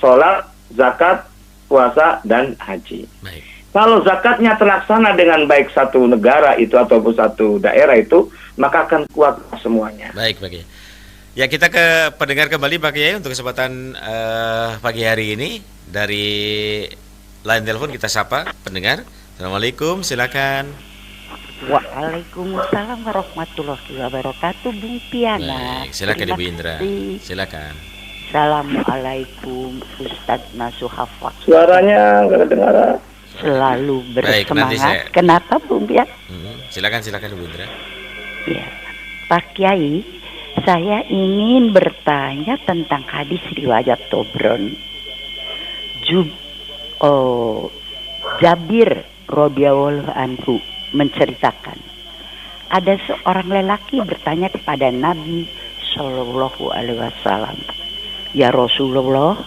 sholat, zakat, puasa, dan haji. Baik. Kalau zakatnya terlaksana dengan baik satu negara itu ataupun satu daerah itu, maka akan kuat semuanya. Baik, Pak Kiai. Ya, kita ke pendengar kembali Pak Kiai untuk kesempatan pagi hari ini. Dari line telepon kita sapa pendengar. Assalamualaikum, silakan. Waalaikumsalam warahmatullahi wabarakatuh, Bung Piana. Baik, silakan Terima Ibu Indra. kasih. Silakan. Assalamualaikum Ustadz Nasuhafak. Suaranya nggak kedengaran. Selalu Baik, nanti bersemangat. saya- Kenapa Bung Pian? Silakan Ibu Indra. Ya, Pak Kiai, saya ingin bertanya tentang hadis riwayat Tobron. Jabir radhiyallahu anhu menceritakan, ada seorang lelaki bertanya kepada Nabi Shallallahu Alaihi Wasallam, ya Rasulullah,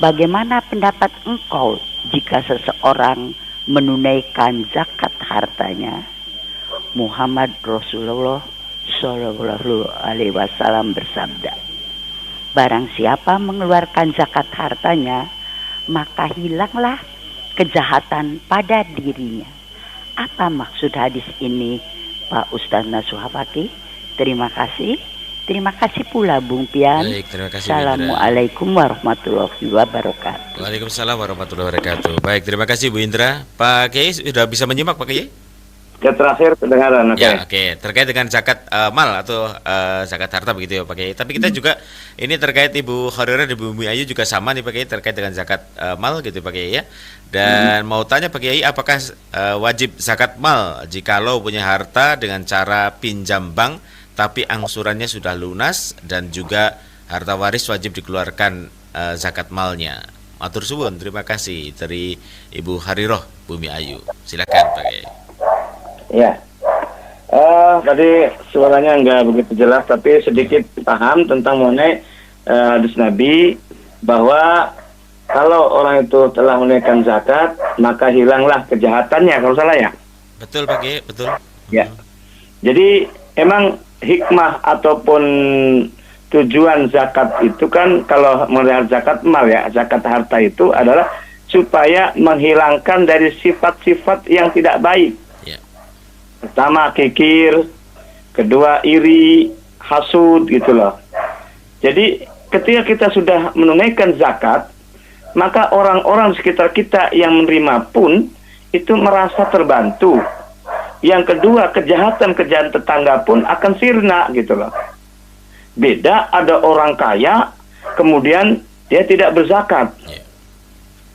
bagaimana pendapat engkau jika seseorang menunaikan zakat hartanya? Muhammad Rasulullah Shallallahu Alaihi Wasallam bersabda, barang siapa mengeluarkan zakat hartanya, maka hilanglah kejahatan pada dirinya. Apa maksud hadis ini, Pak Ustadz Nasuhafaki? Terima kasih. Terima kasih pula Bung Pian. Baik, terima kasih, Bu Indra. Assalamualaikum warahmatullahi wabarakatuh. Waalaikumsalam warahmatullahi wabarakatuh. Baik, terima kasih Bu Indra. Pak Kiai sudah bisa menyimak Pak Kiai? Yang terakhir kedengaran, oke. Ya, oke. Terkait dengan zakat mal atau zakat harta begitu ya Pak Kiai. Tapi kita juga ini terkait Ibu Khairah dan Ibu Umi Ayu juga sama nih Pak Kiai terkait dengan zakat mal gitu Pak Kiai ya. Dan mau tanya Pak Kiai, apakah wajib zakat mal jikalau punya harta dengan cara pinjam bank tapi angsurannya sudah lunas dan juga harta waris wajib dikeluarkan zakat malnya? Matur suwun, terima kasih dari Ibu Hariroh Bumi Ayu. Silakan Pak Kiai. Ya. Tadi suaranya nggak begitu jelas, tapi sedikit paham tentang mengenai hadis Nabi bahwa kalau orang itu telah menunaikan zakat, maka hilanglah kejahatannya, kalau salah ya. Betul Pak Kiai, betul. Ya. Jadi emang hikmah ataupun tujuan zakat itu kan, kalau melihat zakat mal ya, zakat harta itu adalah supaya menghilangkan dari sifat-sifat yang tidak baik. Ya. Pertama kikir, kedua iri, hasud gitu loh. Jadi ketika kita sudah menunaikan zakat, maka orang-orang di sekitar kita yang menerima pun itu merasa terbantu. Yang kedua, kejahatan tetangga pun akan sirna gitu loh. Beda ada orang kaya kemudian dia tidak berzakat.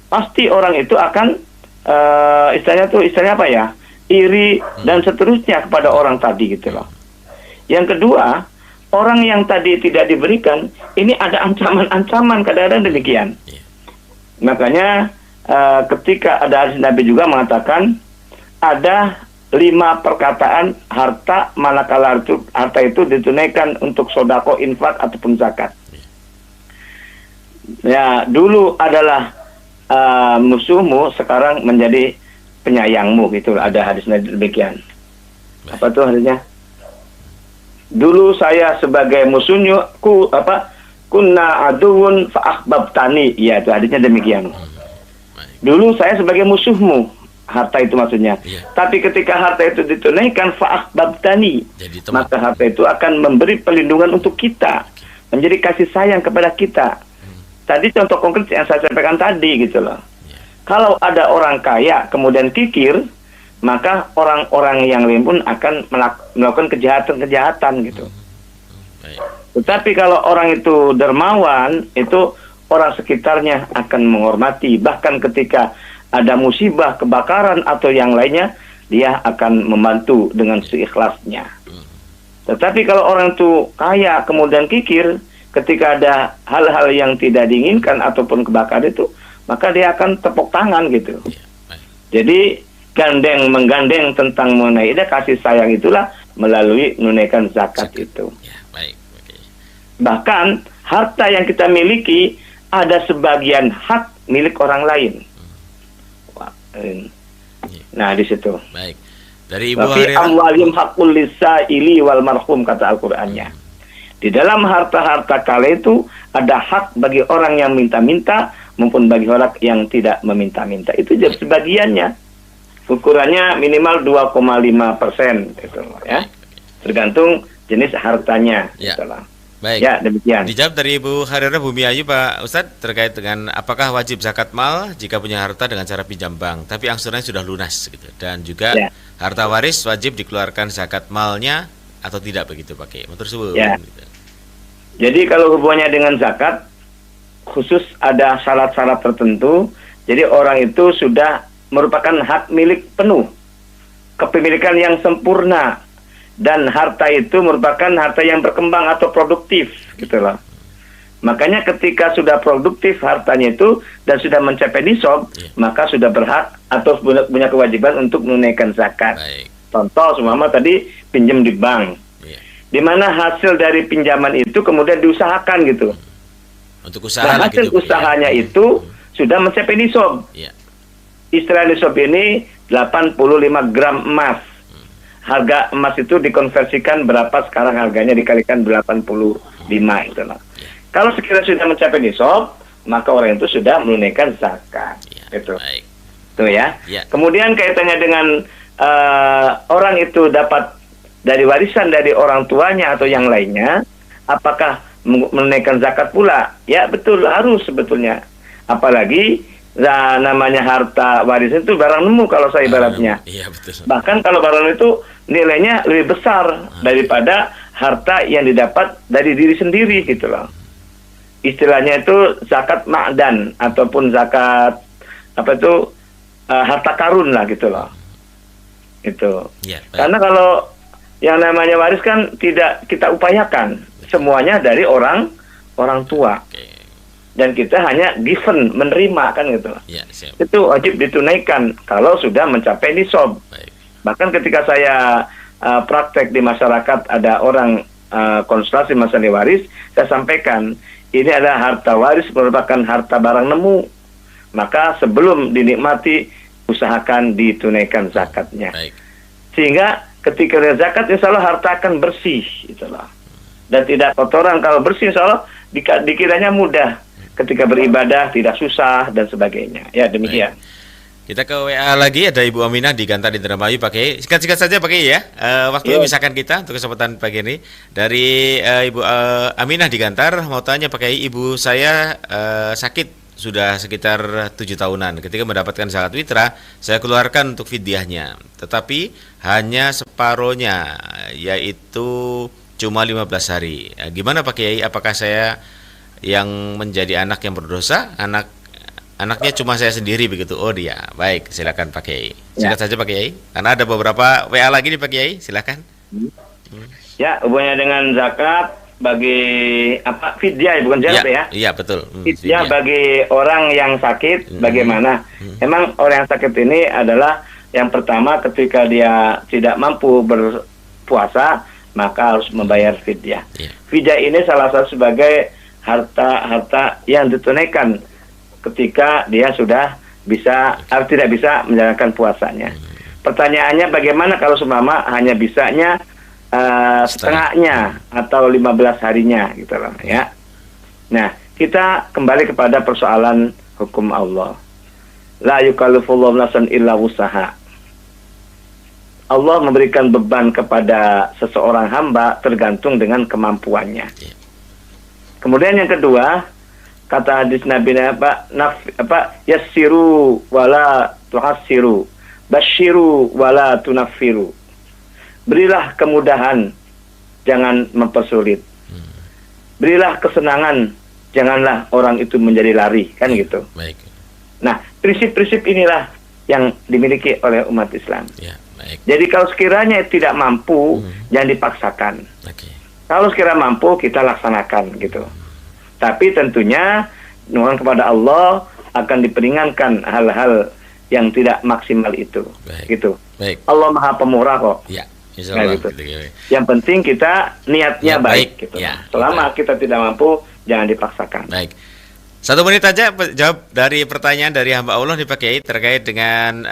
Pasti orang itu akan istilahnya apa ya? Iri dan seterusnya kepada orang tadi gitu loh. Yang kedua, orang yang tadi tidak diberikan, ini ada ancaman-ancaman kadang-kadang demikian. Makanya ketika ada hadis Nabi juga mengatakan ada 5 perkataan harta manakala harta itu ditunaikan untuk sodako, infak ataupun zakat. Ya, dulu adalah musuhmu, sekarang menjadi penyayangmu, gitu. Ada hadis Nabi demikian. Apa tuh hadisnya? Dulu saya sebagai musuhnya, kunna aduun fa'ahbabtani. Ya, itu hadisnya demikian. Dulu saya sebagai musuhmu, harta itu maksudnya. Tapi ketika harta itu ditunaikan fa'ahbabtani, maka harta itu akan memberi perlindungan untuk kita, menjadi kasih sayang kepada kita. Tadi contoh konkret yang saya sampaikan tadi gitu loh. Kalau ada orang kaya kemudian kikir, maka orang-orang yang lain pun akan melakukan kejahatan-kejahatan gitu. Tetapi kalau orang itu dermawan, itu orang sekitarnya akan menghormati. Bahkan ketika ada musibah, kebakaran atau yang lainnya, dia akan membantu dengan seikhlasnya. Tetapi kalau orang itu kaya kemudian kikir, ketika ada hal-hal yang tidak diinginkan ataupun kebakaran itu, maka dia akan tepuk tangan gitu. Jadi menggandeng tentang mengenai kasih sayang itulah melalui menunaikan zakat itu. Bahkan harta yang kita miliki ada sebagian hak milik orang lain. Nah, di situ. Baik. Dari Ibu Harirah, amwalim hakul lisaili wal marhum, kata Al-Qur'annya. Di dalam harta-harta kala itu ada hak bagi orang yang minta-minta maupun bagi orang yang tidak meminta-minta. Itu jadi sebagiannya. Ukurannya minimal 2,5% gitu ya. Tergantung jenis hartanya. Gitu lah. Baik. Ya, demikian. Dijawab dari Ibu Harirah Bumi Ayu, Pak Ustadz, terkait dengan apakah wajib zakat mal jika punya harta dengan cara pinjam bank, tapi angsurannya sudah lunas gitu. Dan juga harta waris wajib dikeluarkan zakat malnya atau tidak begitu, Pak Kiai? Gitu. Jadi kalau hubungannya dengan zakat, khusus ada syarat-syarat tertentu. Jadi orang itu sudah merupakan hak milik penuh, kepemilikan yang sempurna. Dan harta itu merupakan harta yang berkembang atau produktif, gitu loh. Makanya ketika sudah produktif hartanya itu dan sudah mencapai nisab, maka sudah berhak atau punya kewajiban untuk menunaikan zakat. Contoh, seumpama tadi pinjam di bank, di mana hasil dari pinjaman itu kemudian diusahakan gitu. Untuk usaha. Nah, hasil usahanya itu sudah mencapai nisab. Istilah nisab ini 85 gram emas. Harga emas itu dikonversikan berapa sekarang harganya dikalikan 85 itu loh. Kalau sekiranya sudah mencapai nisab, maka orang itu sudah menunaikan zakat. Itu. Tuh ya. Kemudian kaitannya dengan orang itu dapat dari warisan dari orang tuanya atau yang lainnya, apakah menunaikan zakat pula? Ya betul, harus sebetulnya. Apalagi namanya harta warisan itu barang nemu kalau saya ibaratnya. Bahkan kalau barang itu nilainya lebih besar daripada harta yang didapat dari diri sendiri gitu loh. Istilahnya itu zakat ma'dan ataupun zakat harta karun lah gitu loh. Itu. Karena kalau yang namanya waris kan tidak kita upayakan, semuanya dari orang tua. Dan kita hanya given, menerima kan gitu. Itu wajib ditunaikan kalau sudah mencapai nisab. Bahkan ketika saya praktek di masyarakat, ada orang konsultasi masalah waris, saya sampaikan ini adalah harta waris merupakan harta barang nemu. Maka sebelum dinikmati usahakan ditunaikan zakatnya. Sehingga ketika zakat insya Allah harta akan bersih, itulah. Dan tidak kotoran. Kalau bersih insya Allah dikiranya mudah. Ketika beribadah tidak susah dan sebagainya. Ya demikian. Kita ke WA lagi, ada Ibu Aminah di Gantar Indramayu, Pak Kiai. Singkat-singkat saja Pak Kiai ya. Waktunya misalkan kita untuk kesempatan pagi ini. Dari Ibu Aminah di Gantar mau tanya Pak Kiai, ibu saya sakit sudah sekitar 7 tahunan. Ketika mendapatkan zakat fitrah, saya keluarkan untuk fidyahnya. Tetapi hanya separohnya, yaitu cuma 15 hari. Gimana Pak Kiai? Apakah saya yang menjadi anak yang berdosa? Anaknya cuma saya sendiri begitu. Oh dia. Baik, silakan Pak Kiai. Silakan saja Pak Kiai. Karena ada beberapa WA lagi nih Pak Kiai. Silakan. Ya, hubungannya dengan zakat bagi fidyah bukan zakat ya? Iya, betul. Fidyah bagi orang yang sakit bagaimana? Emang orang yang sakit ini adalah yang pertama ketika dia tidak mampu berpuasa, maka harus membayar fidyah. Fidyah ini salah satu sebagai harta yang ditunaikan ketika dia sudah tidak bisa menjalankan puasanya. Pertanyaannya bagaimana kalau seumpama hanya bisanya setengahnya atau 15 harinya gitu loh ya. Nah, kita kembali kepada persoalan hukum Allah. La yukallifullahu nafsan illa wusaha. Allah memberikan beban kepada seseorang hamba tergantung dengan kemampuannya. Kemudian yang kedua, kata hadis Nabi yassiru wala tuhassiru, basyiru wala tunaffiru. Berilah kemudahan, jangan mempersulit. Berilah kesenangan, janganlah orang itu menjadi lari, kan gitu. Baik. Nah, prinsip-prinsip inilah yang dimiliki oleh umat Islam. Ya, baik. Jadi kalau sekiranya tidak mampu, jangan dipaksakan. Okay. Kalau sekiranya mampu, kita laksanakan gitu. Tapi tentunya mohon kepada Allah akan diperingankan hal-hal yang tidak maksimal itu. Baik. Gitu. Baik. Allah Maha Pemurah kok. Ya. Nah, gitu. Yang penting kita niatnya baik gitu. Ya, selama kita tidak mampu, jangan dipaksakan. Baik. 1 menit aja jawab dari pertanyaan dari hamba Allah nih Pak Kiai terkait dengan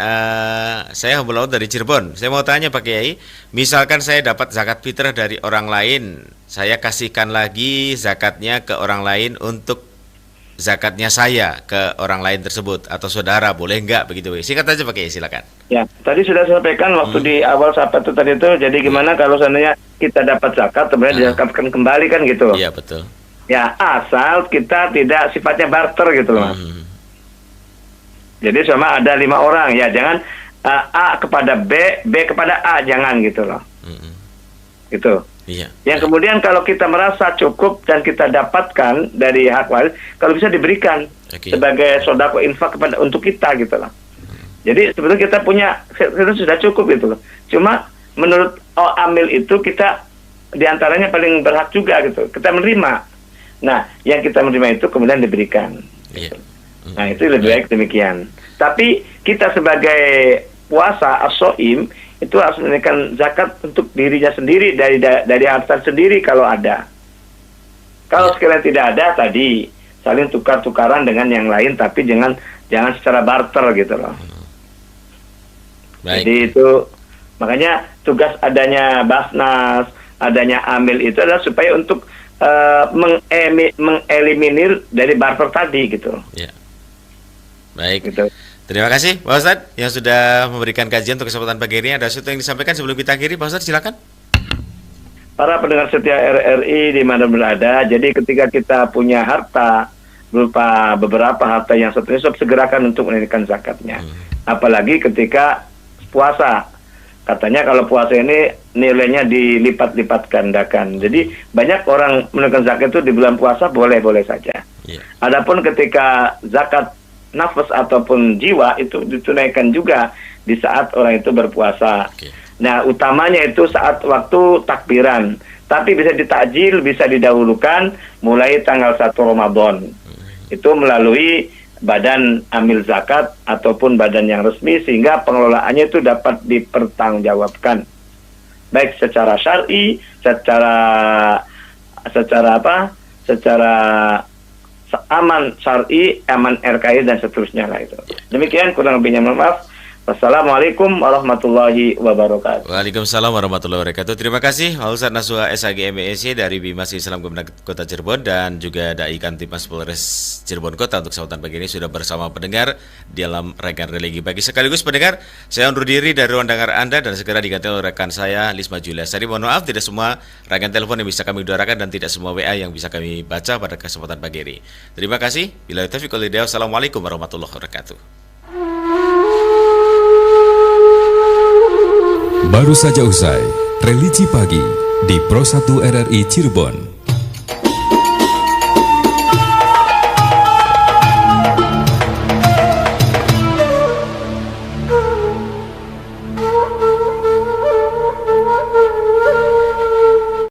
saya hamba Allah dari Cirebon. Saya mau tanya Pak Kiai, misalkan saya dapat zakat fitrah dari orang lain, saya kasihkan lagi zakatnya ke orang lain untuk zakatnya saya ke orang lain tersebut atau saudara, boleh enggak begitu? Singkat aja Pak Kiai, silakan. Ya, tadi sudah saya sampaikan waktu di awal sahabat itu tadi itu, jadi gimana kalau seandainya kita dapat zakat, kemudian dizakatkan kembali kan gitu. Iya, betul. Ya, asal kita tidak sifatnya barter gitu loh. Jadi sama ada 5 orang, ya jangan A kepada B, B kepada A, jangan gitu loh. Gitu. Iya. Yang kemudian kalau kita merasa cukup dan kita dapatkan dari hak waris, kalau bisa diberikan sebagai sodako infak untuk kita gitu loh. Jadi sebetulnya kita sudah cukup gitu loh. Cuma menurut amil itu kita diantaranya paling berhak juga gitu. Kita menerima. Nah, yang kita menerima itu kemudian diberikan. Iya. Nah, itu lebih baik demikian. Tapi kita sebagai puasa as-shaim itu harus menunaikan zakat untuk dirinya sendiri dari harta sendiri kalau ada. Kalau sekalian tidak ada tadi saling tukar-tukaran dengan yang lain, tapi jangan secara barter gitu loh. Baik. Jadi itu makanya tugas adanya Basnas, adanya Amil itu adalah supaya untuk mengeliminir dari barter tadi gitu. Ya. Baik. Gitu. Terima kasih Pak Ustadz yang sudah memberikan kajian untuk kesempatan pagi ini. Ada sesuatu yang disampaikan sebelum kita akhiri, Pak Ustadz, silakan. Para pendengar setia RRI di mana berada, jadi ketika kita punya harta berupa beberapa harta yang segerakan untuk menunaikan zakatnya. Apalagi ketika puasa. Katanya kalau puasa ini nilainya dilipat-lipat gandakan. Jadi banyak orang menunaikan zakat itu di bulan puasa boleh-boleh saja. Adapun ketika zakat nafas ataupun jiwa itu ditunaikan juga di saat orang itu berpuasa. Nah, utamanya itu saat waktu takbiran. Tapi bisa ditakjil, bisa didahulukan mulai tanggal 1 Ramadan. Itu melalui badan amil zakat ataupun badan yang resmi sehingga pengelolaannya itu dapat dipertanggungjawabkan. Baik secara syar'i, secara aman syar'i, aman RKI dan seterusnya lah itu. Demikian kurang lebihnya, maaf. Wassalamualaikum warahmatullahi wabarakatuh. Waalaikumsalam warahmatullahi wabarakatuh. Terima kasih Pak Ustadz Nasuha SAG MEC dari Bimas Islam Kemenak Kota Cirebon dan juga Dai Kantipas Polres Cirebon Kota untuk kesempatan pagi ini sudah bersama pendengar dalam rangkaian religi pagi. Sekaligus pendengar, saya undur diri dari ruang dengar Anda dan segera diganti oleh rekan saya Lisma Julia Sari. Mohon maaf tidak semua rangkaian telepon yang bisa kami udarakan dan tidak semua WA yang bisa kami baca pada kesempatan pagi ini. Terima kasih. Bila taufiq wal hidayah. Assalamualaikum warahmatullahi wabarakatuh. Baru saja usai Religi Pagi di Pro 1 RRI Cirebon.